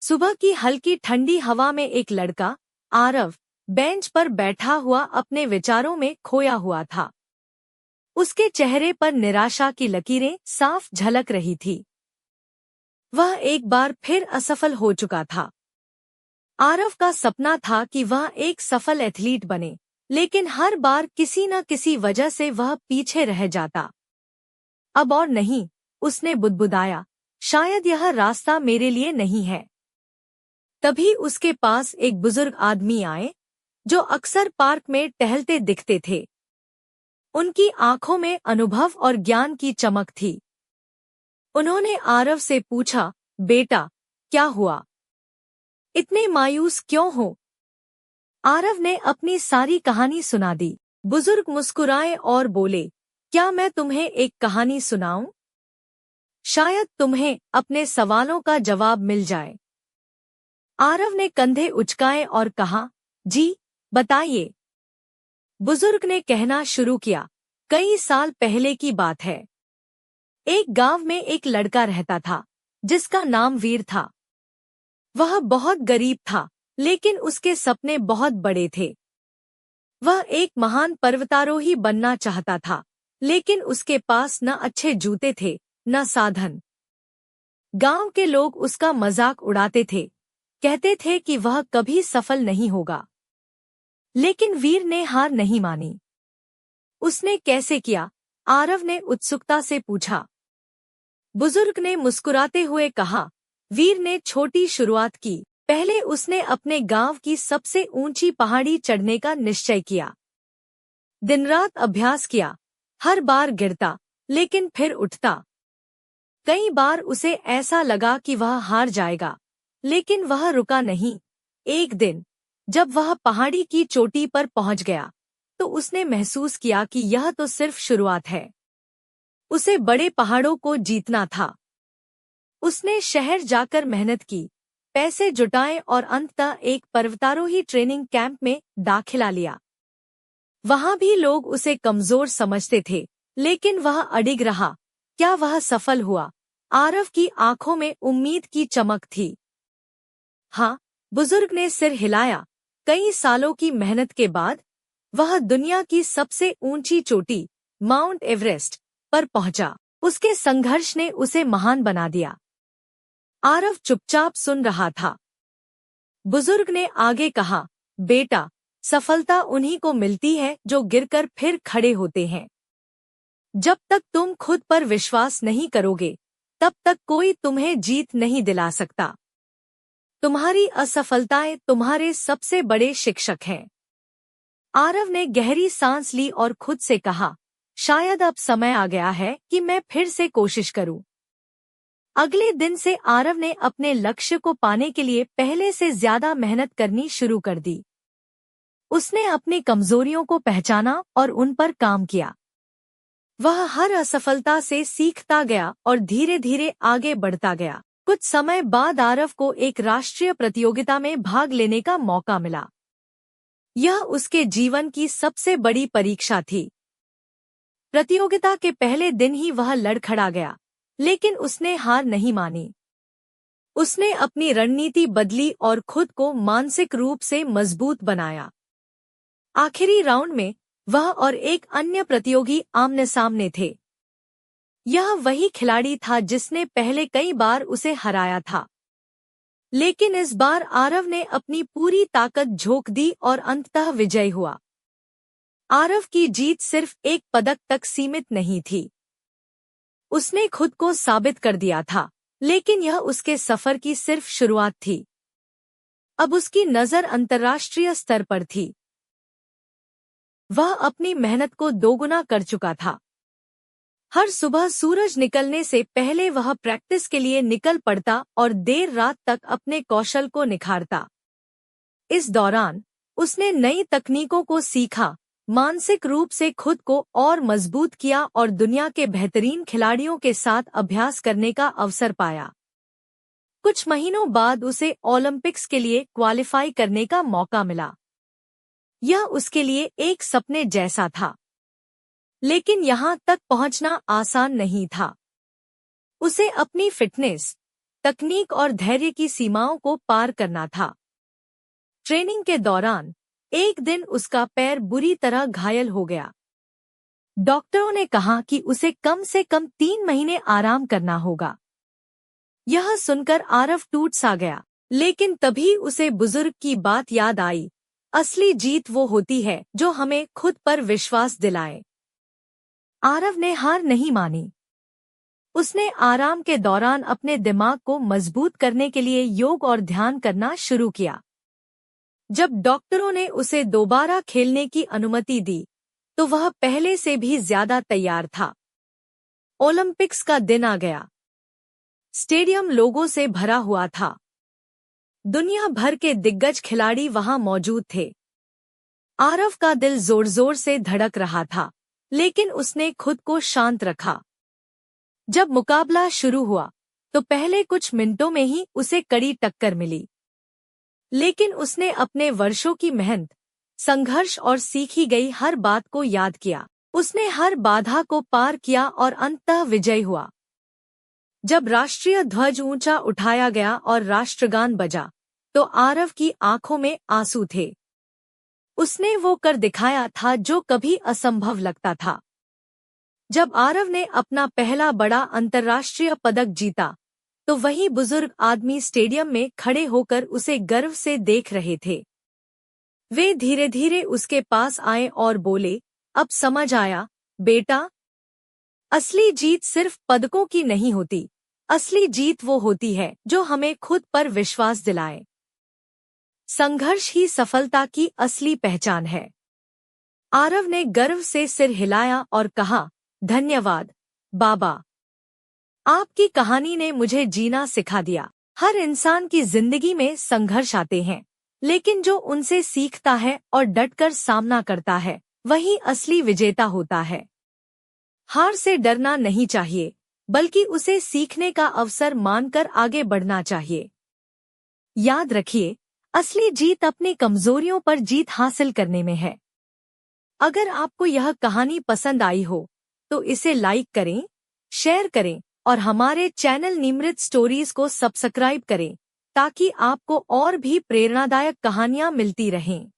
सुबह की हल्की ठंडी हवा में एक लड़का आरव बेंच पर बैठा हुआ अपने विचारों में खोया हुआ था। उसके चेहरे पर निराशा की लकीरें साफ झलक रही थी। वह एक बार फिर असफल हो चुका था। आरव का सपना था कि वह एक सफल एथलीट बने, लेकिन हर बार किसी न किसी वजह से वह पीछे रह जाता। अब और नहीं, उसने बुदबुदाया, शायद यह रास्ता मेरे लिए नहीं है। तभी उसके पास एक बुजुर्ग आदमी आए, जो अक्सर पार्क में टहलते दिखते थे। उनकी आंखों में अनुभव और ज्ञान की चमक थी। उन्होंने आरव से पूछा, बेटा, क्या हुआ? इतने मायूस क्यों हो? आरव ने अपनी सारी कहानी सुना दी। बुजुर्ग मुस्कुराए और बोले, क्या मैं तुम्हें एक कहानी सुनाऊं? शायद तुम्हें अपने सवालों का जवाब मिल जाए। आरव ने कंधे उचकाए और कहा, जी, बताइए। बुजुर्ग ने कहना शुरू किया, कई साल पहले की बात है। एक गांव में एक लड़का रहता था, जिसका नाम वीर था। वह बहुत गरीब था, लेकिन उसके सपने बहुत बड़े थे। वह एक महान पर्वतारोही बनना चाहता था, लेकिन उसके पास न अच्छे जूते थे, न साधन। गांव के लोग उसका मजाक उड़ाते थे, कहते थे कि वह कभी सफल नहीं होगा। लेकिन वीर ने हार नहीं मानी। उसने कैसे किया? आरव ने उत्सुकता से पूछा। बुजुर्ग ने मुस्कुराते हुए कहा, वीर ने छोटी शुरुआत की। पहले उसने अपने गांव की सबसे ऊंची पहाड़ी चढ़ने का निश्चय किया। दिन रात अभ्यास किया, हर बार गिरता, लेकिन फिर उठता। कई बार उसे ऐसा लगा कि वह हार जाएगा, लेकिन वह रुका नहीं। एक दिन जब वह पहाड़ी की चोटी पर पहुंच गया, तो उसने महसूस किया कि यह तो सिर्फ शुरुआत है। उसे बड़े पहाड़ों को जीतना था। उसने शहर जाकर मेहनत की, पैसे जुटाए और अंततः एक पर्वतारोही ट्रेनिंग कैंप में दाखिला लिया। वहां भी लोग उसे कमजोर समझते थे, लेकिन वह अडिग रहा। क्या वह सफल हुआ? आरव की आंखों में उम्मीद की चमक थी। हाँ, बुजुर्ग ने सिर हिलाया। कई सालों की मेहनत के बाद वह दुनिया की सबसे ऊंची चोटी, माउंट एवरेस्ट, पर पहुंचा। उसके संघर्ष ने उसे महान बना दिया। आरव चुपचाप सुन रहा था। बुजुर्ग ने आगे कहा, बेटा, सफलता उन्हीं को मिलती है जो गिरकर फिर खड़े होते हैं। जब तक तुम खुद पर विश्वास नहीं करोगे, तब तक कोई तुम्हें जीत नहीं दिला सकता। तुम्हारी असफलताएं तुम्हारे सबसे बड़े शिक्षक हैं। आरव ने गहरी सांस ली और खुद से कहा, शायद अब समय आ गया है कि मैं फिर से कोशिश करूं। अगले दिन से आरव ने अपने लक्ष्य को पाने के लिए पहले से ज्यादा मेहनत करनी शुरू कर दी। उसने अपनी कमजोरियों को पहचाना और उन पर काम किया। वह हर असफलता से सीखता गया और धीरे धीरे आगे बढ़ता गया। कुछ समय बाद आरव को एक राष्ट्रीय प्रतियोगिता में भाग लेने का मौका मिला। यह उसके जीवन की सबसे बड़ी परीक्षा थी। प्रतियोगिता के पहले दिन ही वह लड़खड़ा गया, लेकिन उसने हार नहीं मानी। उसने अपनी रणनीति बदली और खुद को मानसिक रूप से मजबूत बनाया। आखिरी राउंड में वह और एक अन्य प्रतियोगी आमने सामने थे। यह वही खिलाड़ी था जिसने पहले कई बार उसे हराया था। लेकिन इस बार आरव ने अपनी पूरी ताकत झोंक दी और अंततः विजयी हुआ। आरव की जीत सिर्फ एक पदक तक सीमित नहीं थी। उसने खुद को साबित कर दिया था, लेकिन यह उसके सफर की सिर्फ शुरुआत थी। अब उसकी नजर अंतर्राष्ट्रीय स्तर पर थी। वह अपनी मेहनत को दोगुना कर चुका था। हर सुबह सूरज निकलने से पहले वह प्रैक्टिस के लिए निकल पड़ता और देर रात तक अपने कौशल को निखारता। इस दौरान उसने नई तकनीकों को सीखा, मानसिक रूप से खुद को और मजबूत किया और दुनिया के बेहतरीन खिलाड़ियों के साथ अभ्यास करने का अवसर पाया। कुछ महीनों बाद उसे ओलंपिक्स के लिए क्वालिफाई करने का मौका मिला। यह उसके लिए एक सपने जैसा था, लेकिन यहाँ तक पहुँचना आसान नहीं था। उसे अपनी फिटनेस, तकनीक और धैर्य की सीमाओं को पार करना था। ट्रेनिंग के दौरान एक दिन उसका पैर बुरी तरह घायल हो गया। डॉक्टरों ने कहा कि उसे कम से कम 3 महीने आराम करना होगा। यह सुनकर आरव टूट सा गया, लेकिन तभी उसे बुजुर्ग की बात याद आई, असली जीत वो होती है जो हमें खुद पर विश्वास दिलाए। आरव ने हार नहीं मानी। उसने आराम के दौरान अपने दिमाग को मजबूत करने के लिए योग और ध्यान करना शुरू किया। जब डॉक्टरों ने उसे दोबारा खेलने की अनुमति दी, तो वह पहले से भी ज्यादा तैयार था। ओलंपिक्स का दिन आ गया। स्टेडियम लोगों से भरा हुआ था। दुनिया भर के दिग्गज खिलाड़ी वहां मौजूद थे। आरव का दिल जोर जोर से धड़क रहा था, लेकिन उसने खुद को शांत रखा। जब मुकाबला शुरू हुआ, तो पहले कुछ मिनटों में ही उसे कड़ी टक्कर मिली। लेकिन उसने अपने वर्षों की मेहनत, संघर्ष और सीखी गई हर बात को याद किया। उसने हर बाधा को पार किया और अंततः विजयी हुआ। जब राष्ट्रीय ध्वज ऊंचा उठाया गया और राष्ट्रगान बजा, तो आरव की आंखों में आंसू थे। उसने वो कर दिखाया था जो कभी असंभव लगता था। जब आरव ने अपना पहला बड़ा अंतर्राष्ट्रीय पदक जीता, तो वही बुजुर्ग आदमी स्टेडियम में खड़े होकर उसे गर्व से देख रहे थे। वे धीरे धीरे उसके पास आए और बोले, अब समझ आया बेटा, असली जीत सिर्फ पदकों की नहीं होती। असली जीत वो होती है जो हमें खुद पर विश्वास दिलाए। संघर्ष ही सफलता की असली पहचान है। आरव ने गर्व से सिर हिलाया और कहा, धन्यवाद बाबा, आपकी कहानी ने मुझे जीना सिखा दिया। हर इंसान की जिंदगी में संघर्ष आते हैं, लेकिन जो उनसे सीखता है और डटकर सामना करता है, वही असली विजेता होता है। हार से डरना नहीं चाहिए, बल्कि उसे सीखने का अवसर मानकर आगे बढ़ना चाहिए। याद रखिए, असली जीत अपनी कमजोरियों पर जीत हासिल करने में है। अगर आपको यह कहानी पसंद आई हो, तो इसे लाइक करें, शेयर करें और हमारे चैनल निमृत स्टोरीज को सब्सक्राइब करें, ताकि आपको और भी प्रेरणादायक कहानियां मिलती रहें।